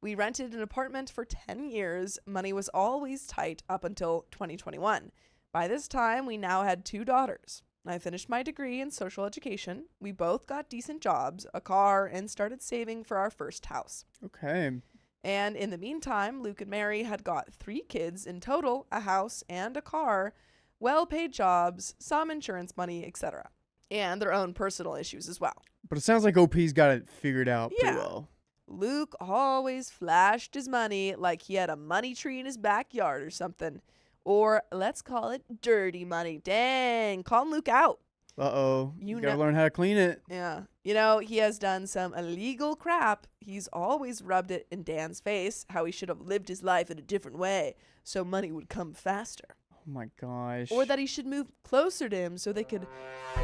We rented an apartment for 10 years. Money was always tight up until 2021. By this time, we now had 2 daughters. I finished my degree in social education. We both got decent jobs, a car, and started saving for our first house. Okay. And in the meantime, Luke and Mary had got 3 kids in total, a house and a car, well-paid jobs, some insurance money, etc. And their own personal issues as well. But it sounds like OP's got it figured out pretty Yeah. well. Luke always flashed his money like he had a money tree in his backyard or something. Or let's call it dirty money. Dang, calling Luke out. Uh-oh. You You gotta know- learn how to clean it. Yeah. You know, he has done some illegal crap. He's always rubbed it in Dan's face, how he should have lived his life in a different way so money would come faster. Oh my gosh. Or that he should move closer to him so they could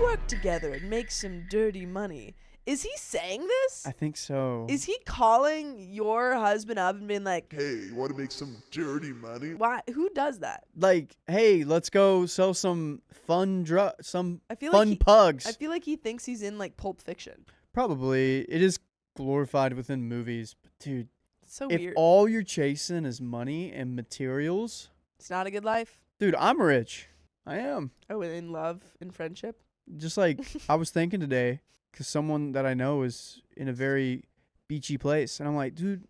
work together and make some dirty money. Is he saying this? I think so. Is he calling your husband up and being like, Hey, you want to make some dirty money? why? Who does that? Like, hey, let's go sell some fun I feel like fun he- pugs. I feel like he thinks he's in like Pulp Fiction. Probably. It is glorified within movies. But dude, It's so if weird. all you're chasing is money and materials, It's not a good life. dude, I'm rich. I am. Oh, and in love and friendship. Just like I was thinking today, because someone that I know is in a very beachy place. And I'm like, dude,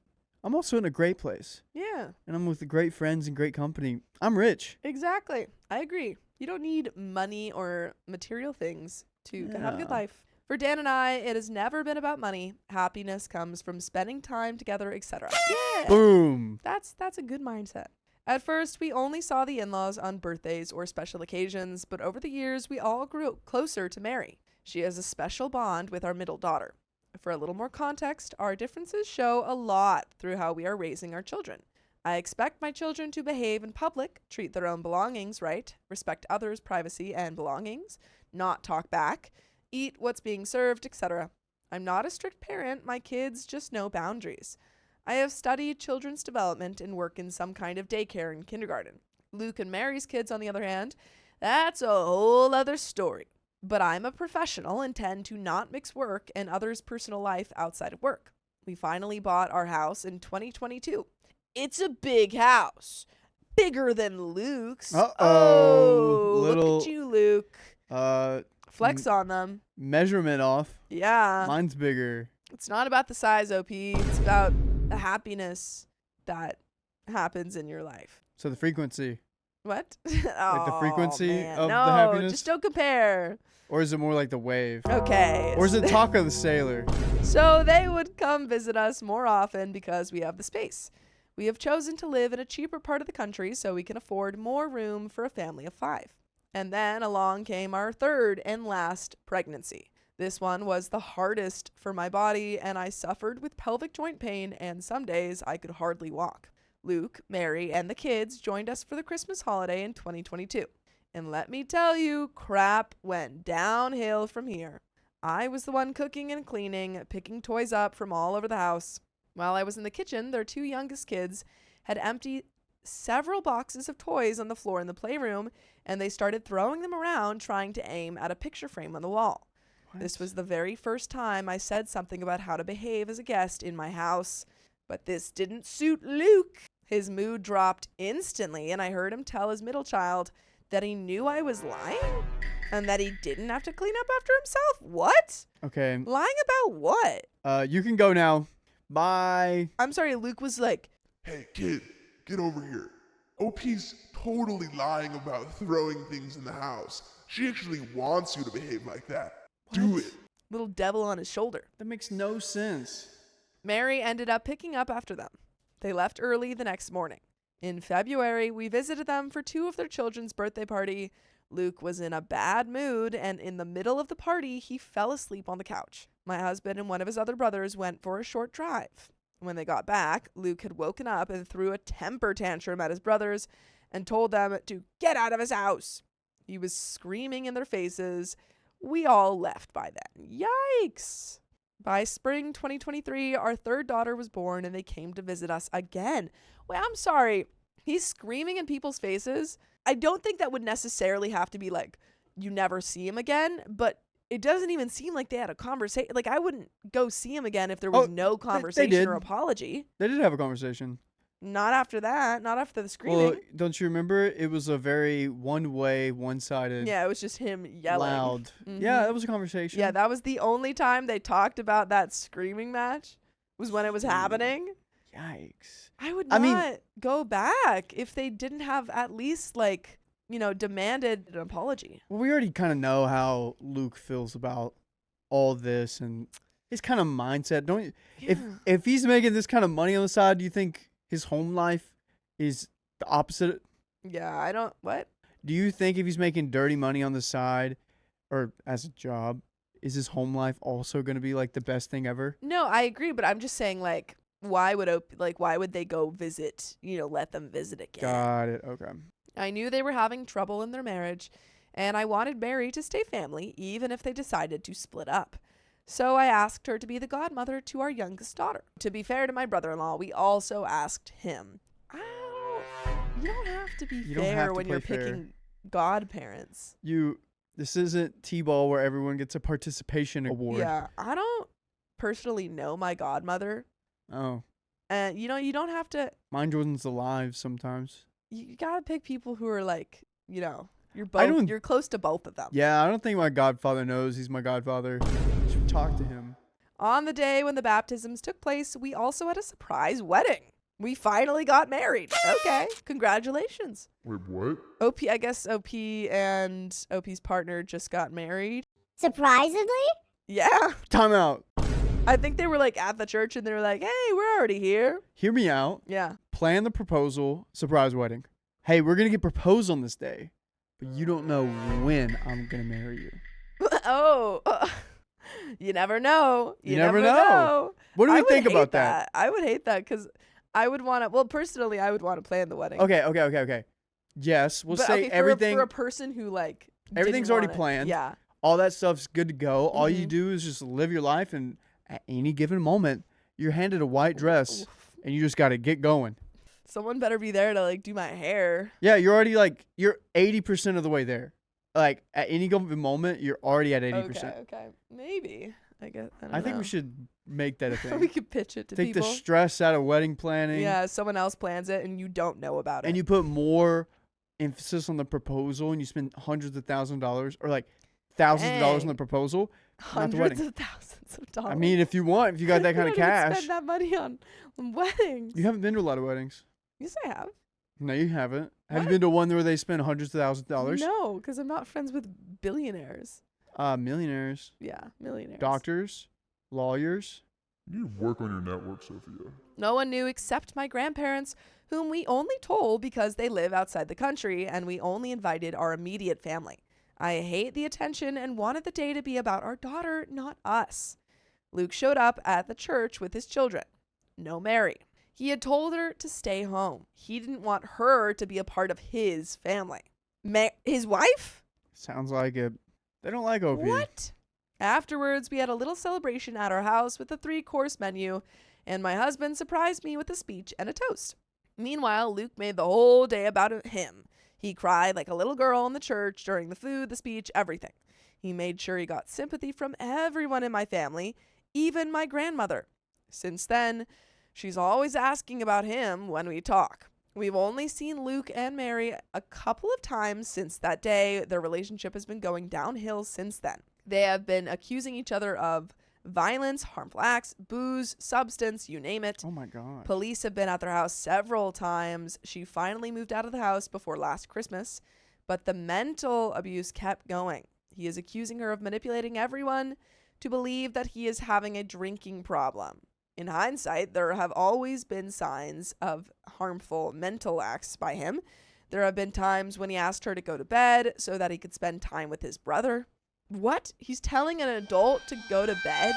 I'm also in a great place. Yeah, And I'm with great friends and great company. I'm rich. exactly. I agree. You don't need money or material things to have a good Yeah. life. For Dan and I, it has never been about money. Happiness comes from spending time together, etc. Yeah. Boom. That's a good mindset. At first, we only saw the in-laws on birthdays or special occasions, but over the years, we all grew closer to Mary. She has a special bond with our middle daughter. For a little more context, our differences show a lot through how we are raising our children. I expect my children to behave in public, treat their own belongings right, respect others' privacy and belongings, not talk back, eat what's being served, etc. I'm not a strict parent, my kids just know boundaries. I have studied children's development and work in some kind of daycare and kindergarten. Luke and Mary's kids, on the other hand, that's a whole other story. But I'm a professional and tend to not mix work and others' personal life outside of work. We finally bought our house in 2022. It's a big house. Bigger than Luke's. Uh-oh. Look Little, at you, Luke. Flex on them. measurement off. Yeah. Mine's bigger. It's not about the size, OP. It's about the happiness that happens in your life. So the frequency. What? Like the frequency of no, the happiness? just don't compare. Or is it more like the wave? Okay. Or is it Taco the Sailor? So they would come visit us more often because we have the space. We have chosen to live in a cheaper part of the country so we can afford more room for a family of 5. And then along came our third and last pregnancy. This one was the hardest for my body, and I suffered with pelvic joint pain, and some days I could hardly walk. Luke, Mary, and the kids joined us for the Christmas holiday in 2022. And let me tell you, crap went downhill from here. I was the one cooking and cleaning, picking toys up from all over the house. While I was in the kitchen, their 2 youngest kids had emptied several boxes of toys on the floor in the playroom, and they started throwing them around, trying to aim at a picture frame on the wall. What? This was the very first time I said something about how to behave as a guest in my house. But this didn't suit Luke. His mood dropped instantly, and I heard him tell his middle child that he knew I was lying and that he didn't have to clean up after himself. What? Okay. Lying about what? You can go now. Bye. I'm sorry, Luke was like, Hey, kid, get over here. OP's totally lying about throwing things in the house. She actually wants you to behave like that. Do it. little devil on his shoulder. That makes no sense. Mary ended up picking up after them. They left early the next morning. In February, we visited them for 2 of their children's birthday party. Luke was in a bad mood, and in the middle of the party, he fell asleep on the couch. My husband and one of his other brothers went for a short drive. When they got back, Luke had woken up and threw a temper tantrum at his brothers and told them to get out of his house. He was screaming in their faces. We all left by then. Yikes! By spring 2023, our third daughter was born and they came to visit us again. Wait, I'm sorry. He's screaming in people's faces. I don't think that would necessarily have to be like, you never see him again, but it doesn't even seem like they had a conversation. Like, I wouldn't go see him again if there was no conversation did. or apology. They did have a conversation. Not after that. Not after the screaming. Well, don't you remember? It was a very one-way, one-sided, Yeah, it was just him yelling. loud. Mhm. Yeah, that was a conversation. Yeah, that was the only time they talked about that screaming match was when it was happening. Yikes. I would I mean- not go back if they didn't have at least, like, demanded an apology. Well, we already kind of know how Luke feels about all this and his kind of mindset. Don't you? If he's making this kind of money on the side, do you think his home life is the opposite? Yeah, I don't. What? Do you think if he's making dirty money on the side or as a job, is his home life also going to be like the best thing ever? No, I agree, but I'm just saying, like, why would they go visit? Let them visit again. Got it. Okay. I knew they were having trouble in their marriage, and I wanted Mary to stay family, even if they decided to split up. So I asked her to be the godmother to our youngest daughter. To be fair to my brother-in-law, we also asked him. You don't have to be You don't fair have to when you're play fair. picking godparents. This isn't T-ball where everyone gets a participation award. Yeah, I don't personally know my godmother. Oh. And, you don't have to. Mine Jordan's alive sometimes. You gotta pick people who are like, you're don't- you're close to both of them. Yeah, I don't think my godfather knows he's my godfather. Should talk to him. On the day when the baptisms took place, we also had a surprise wedding. We finally got married. Okay, congratulations. Wait, what? I guess OP and OP's partner just got married. Surprisingly? Yeah, Time out. I think they were like at the church and they were like, hey, we're already here. Hear me out. Yeah. plan the proposal, surprise wedding. Hey, we're going to get proposed on this day, but you don't know when I'm going to marry you. You never know. You never know. What do you think about that? I would hate that because I would want to. Well, personally, I would want to plan the wedding. Okay. Yes, we'll But, say okay, everything. for a person who like Everything's didn't already want it. planned. Yeah. All that stuff's good to go. All you Mhm. do is just live your life, and at any given moment, you're handed a white dress, and you just got to get going. Someone better be there to like do my hair. Yeah, you're already you're 80% of the way there. Like at any given moment, you're already at 80%. Okay. Maybe. I guess. I don't I think know. we should make that a thing. we could pitch it to Take people. the stress out of wedding planning. Yeah, someone else plans it and you don't know about it. And you put more emphasis on the proposal, and you spend hundreds of thousands of dollars, or like thousands of dollars on the Dang. proposal. not the Hundreds wedding. of thousands of dollars. I mean, if you got that kind of I don't even cash. spend that money on weddings. You haven't been to a lot of weddings. Yes, I have. No, you haven't. Have you What? been to one where they spend hundreds of thousands of dollars? No, because I'm not friends with billionaires. Millionaires, Yeah, millionaires. doctors, lawyers. You need to work on your network, Sophia. No one knew except my grandparents, whom we only told because they live outside the country, and we only invited our immediate family. I hate the attention and wanted the day to be about our daughter, not us. Luke showed up at the church with his children. No Mary. He had told her to stay home. He didn't want her to be a part of his family. His wife? Sounds like it. They don't like OP. What? Afterwards, we had a little celebration at our house with a 3-course menu, and my husband surprised me with a speech and a toast. Meanwhile, Luke made the whole day about him. He cried like a little girl in the church during the food, the speech, everything. He made sure he got sympathy from everyone in my family, even my grandmother. Since then, she's always asking about him when we talk. We've only seen Luke and Mary a couple of times since that day. Their relationship has been going downhill since then. They have been accusing each other of violence, harmful acts, booze, substance, you name it. Oh my God. Police have been at their house several times. She finally moved out of the house before last Christmas, but the mental abuse kept going. He is accusing her of manipulating everyone to believe that he is having a drinking problem. In hindsight, there have always been signs of harmful mental acts by him. There have been times when he asked her to go to bed so that he could spend time with his brother. What? He's telling an adult to go to bed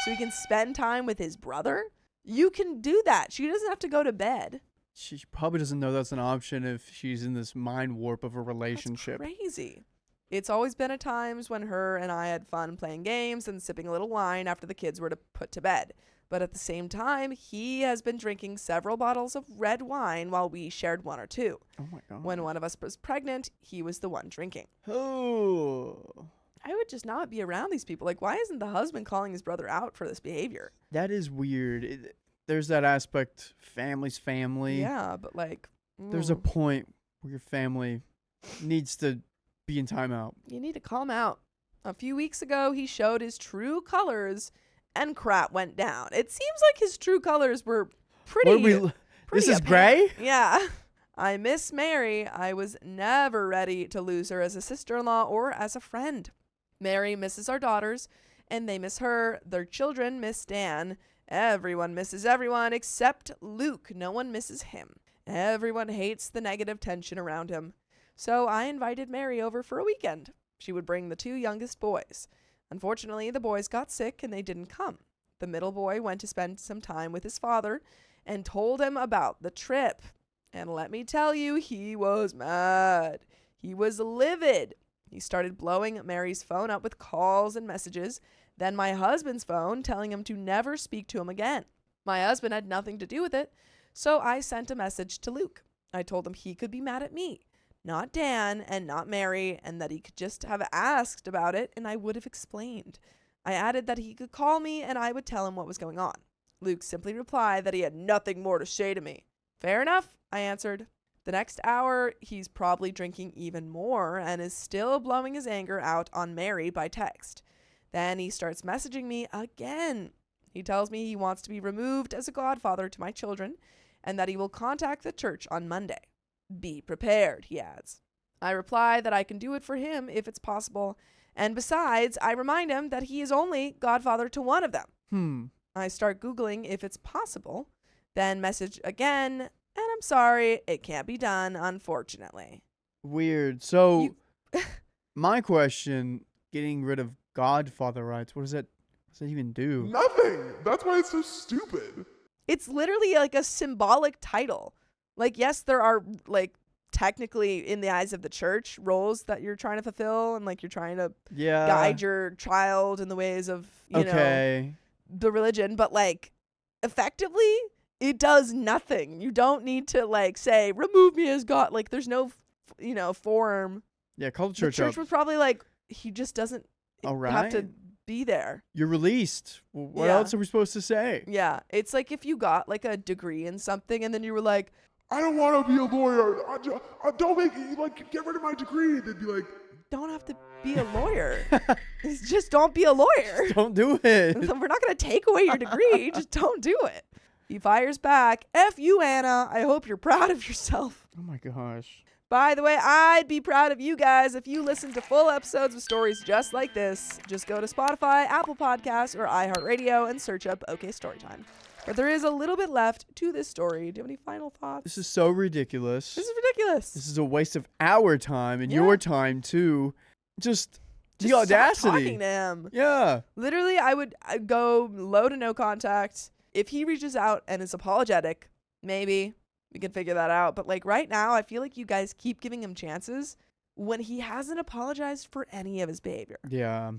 so he can spend time with his brother? You can do that. She doesn't have to go to bed. She probably doesn't know that's an option if she's in this mind warp of a relationship. That's crazy. It's always been at times when her and I had fun playing games and sipping a little wine after the kids were put to bed. But at the same time, he has been drinking several bottles of red wine while we shared 1 or 2. Oh my God. When one of us was pregnant, he was the one drinking. Oh. I would just not be around these people. Like, why isn't the husband calling his brother out for this behavior? That is weird. There's that aspect, family's family. Yeah, but like... There's a point where your family needs to be in timeout. You need to calm out. A few weeks ago, he showed his true colors and crap went down. It seems like his true colors were pretty This is apparent. gray? Yeah. I miss Mary. I was never ready to lose her as a sister-in-law or as a friend. Mary misses our daughters, and they miss her. Their children miss Dan. Everyone misses everyone except Luke. No one misses him. Everyone hates the negative tension around him. So I invited Mary over for a weekend. She would bring the 2 youngest boys. Unfortunately, the boys got sick and they didn't come. The middle boy went to spend some time with his father and told him about the trip. And let me tell you, he was mad. He was livid. He started blowing Mary's phone up with calls and messages, then my husband's phone telling him to never speak to him again. My husband had nothing to do with it, so I sent a message to Luke. I told him he could be mad at me, not Dan and not Mary, and that he could just have asked about it and I would have explained. I added that he could call me and I would tell him what was going on. Luke simply replied that he had nothing more to say to me. Fair enough, I answered. The next hour, he's probably drinking even more and is still blowing his anger out on Mary by text. Then he starts messaging me again. He tells me he wants to be removed as a godfather to my children and that he will contact the church on Monday. Be prepared, he adds. I reply that I can do it for him if it's possible, and besides, I remind him that he is only godfather to one of them. I start Googling if it's possible, then message again, and I'm sorry, it can't be done, unfortunately. Weird. So, You- my question: getting rid of godfather rights. What does that even do? Nothing. That's why it's so stupid. It's literally like a symbolic title. Like, yes, there are, like, technically, in the eyes of the church, roles that you're trying to fulfill, and, like, you're trying to Yeah. guide your child in the ways of, you know, the religion. But, like, effectively, it does nothing. You don't need to, like, say, remove me as God. Like, there's no, you know, form. Yeah. Call the The church church up. was probably like, he just doesn't All have to right. be there. You're released. What Yeah. else are we supposed to say? Yeah. It's like if you got, like, a degree in something and then you were like, I don't want to be a lawyer. Don't make like get rid of my degree. They'd be like, don't have to be a lawyer. Just don't be a lawyer. Don't do it. We're not going to take away your degree. Just don't do it. He fires back. F you, Anna. I hope you're proud of yourself. Oh my gosh. By the way, I'd be proud of you guys if you listen to full episodes of stories just like this. Just go to Spotify, Apple Podcasts, or iHeartRadio and search up OK Storytime. But there is a little bit left to this story. Do you have any final thoughts? This is so ridiculous. This is ridiculous. This is a waste of our time and Yeah. your time too. Just the Just stop audacity. talking to him. Yeah. Literally, I'd go low to no contact. If he reaches out and is apologetic, maybe we can figure that out. But, like, right now, I feel like you guys keep giving him chances when he hasn't apologized for any of his behavior. Yeah.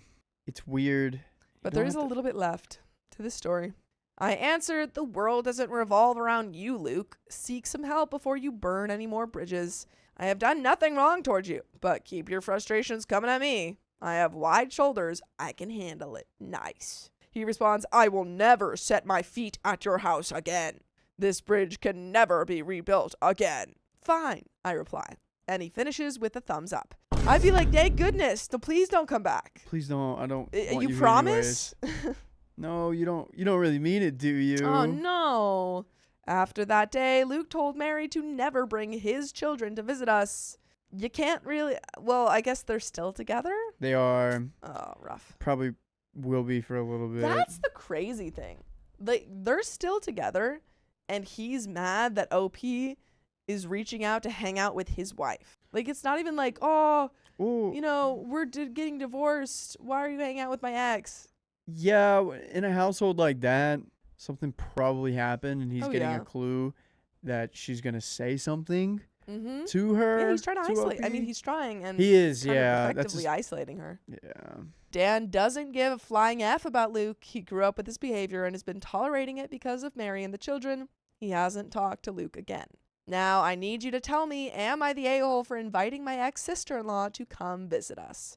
It's weird. But You there don't is a have to- little bit left to this story. I answered, the world doesn't revolve around you, Luke. Seek some help before you burn any more bridges. I have done nothing wrong towards you, but keep your frustrations coming at me. I have wide shoulders. I can handle it. Nice. He responds, I will never set my feet at your house again. This bridge can never be rebuilt again. Fine, I reply. And he finishes with a thumbs up. I'd be like, thank goodness. Please don't come back. Please don't. I don't. Want You here promise? anyways. No, you don't. You don't really mean it, do you? Oh, no. After that day, Luke told Mary to never bring his children to visit us. You can't really. Well, I guess they're still together? They are. Oh, rough. Probably will be for a little bit. That's the crazy thing. Like, they're still together, and he's mad that OP is reaching out to hang out with his wife. Like, it's not even like, oh, Ooh. you know, we're getting divorced. Why are you hanging out with my ex? Yeah, in a household like that, something probably happened, and he's Oh, getting yeah. a clue that she's gonna say something Mm-hmm. to her. Yeah, he's trying to isolate. I OP. mean, he's trying, and He is, kind of yeah. That's effectively just, isolating her. yeah. Dan doesn't give a flying F about Luke. He grew up with this behavior and has been tolerating it because of Mary and the children. He hasn't talked to Luke again. Now, I need you to tell me, am I the a-hole for inviting my ex-sister-in-law to come visit us?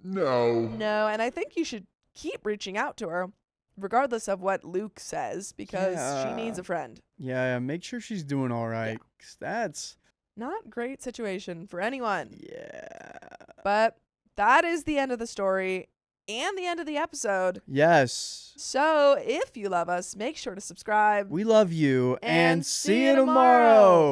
no. No, and I think you should keep reaching out to her, regardless of what Luke says, because she needs Yeah. a friend. Yeah, make sure she's doing all right. 'Cause that's, Not great situation for anyone. yeah. But that is the end of the story and the end of the episode. Yes. So if you love us, make sure to subscribe. We love you, And and see you tomorrow.